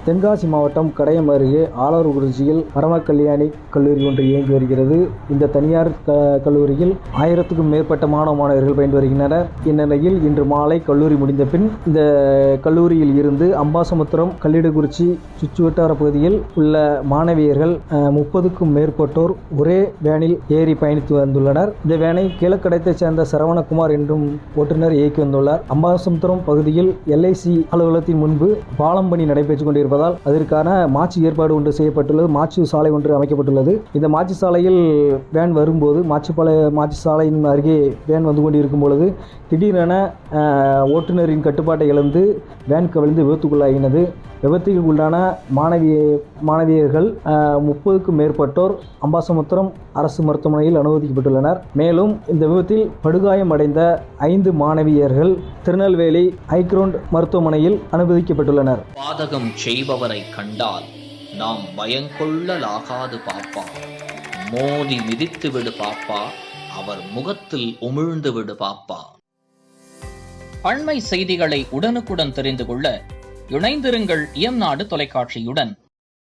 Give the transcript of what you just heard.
தென்காசி மாவட்டம் கடையம் அருகே ஆலார்குறிச்சியில் பரமக்கல்யாணி கல்லூரி ஒன்று இயங்கி வருகிறது. இந்த தனியார் கல்லூரியில் 1000க்கும் மேற்பட்ட மாணவர்கள் பயின்று வருகின்றனர். இந்நிலையில் இன்று மாலை கல்லூரி முடிந்த பின் இந்த கல்லூரியில் இருந்து அம்பாசமுத்திரம், கல்லிடக்குறிச்சி சுற்றுவட்டார பகுதியில் உள்ள மாணவியர்கள் 30க்கும் மேற்பட்டோர் ஒரே வேனில் ஏறி பயணித்து வந்துள்ளனர். இந்த வேனை கீழக்கடையத்தைச் சேர்ந்த சரவணகுமார் என்றும் ஓட்டுநர் இயக்கி வந்துள்ளார். அம்பாசமுத்திரம் பகுதியில் LIC அலுவலகத்தின் முன்பு பாலம் பணி நடைபெற்றுக் கொண்டிருப்பதால் அதற்கான மாற்று ஏற்பாடு ஒன்று செய்யப்பட்டுள்ளது. மாற்று சாலை ஒன்று அமைக்கப்பட்டுள்ளது. இந்த மாற்று சாலையில் வேன் வரும்போது மாற்று சாலையின் அருகே வேன் வந்து கொண்டிருக்கும் பொழுது திடீரென ஓட்டுநரின் கட்டுப்பாட்டை இழந்து வேன் கவிழ்ந்து விபத்துக்குள்ளாகினது. விபத்துக்கு உள்ளான மாணவியர்கள் 30க்கும் மேற்பட்டோர் அம்பாசமுத்திரம் அரசு மருத்துவமனையில் அனுமதிக்கப்பட்டுள்ளனர். மேலும் இந்த விபத்தில் படுகாயம் அடைந்த 5 மாணவியர்கள் திருநெல்வேலி ஐக்ரௌண்ட் மருத்துவமனையில் அனுமதிக்கப்பட்டுள்ளனர். பாதகம் செய்பவரை கண்டால் நாம் பயங்கொள்ளலாகாது பாப்பா, மோதி மிதித்து விடு பாப்பா, அவர் முகத்தில் உமிழ்ந்து விடு பாப்பா. அண்மை செய்திகளை உடனுக்குடன் தெரிந்து கொள்ள இணைந்திருங்கள் இயம்நாடு தொலைக்காட்சியுடன்.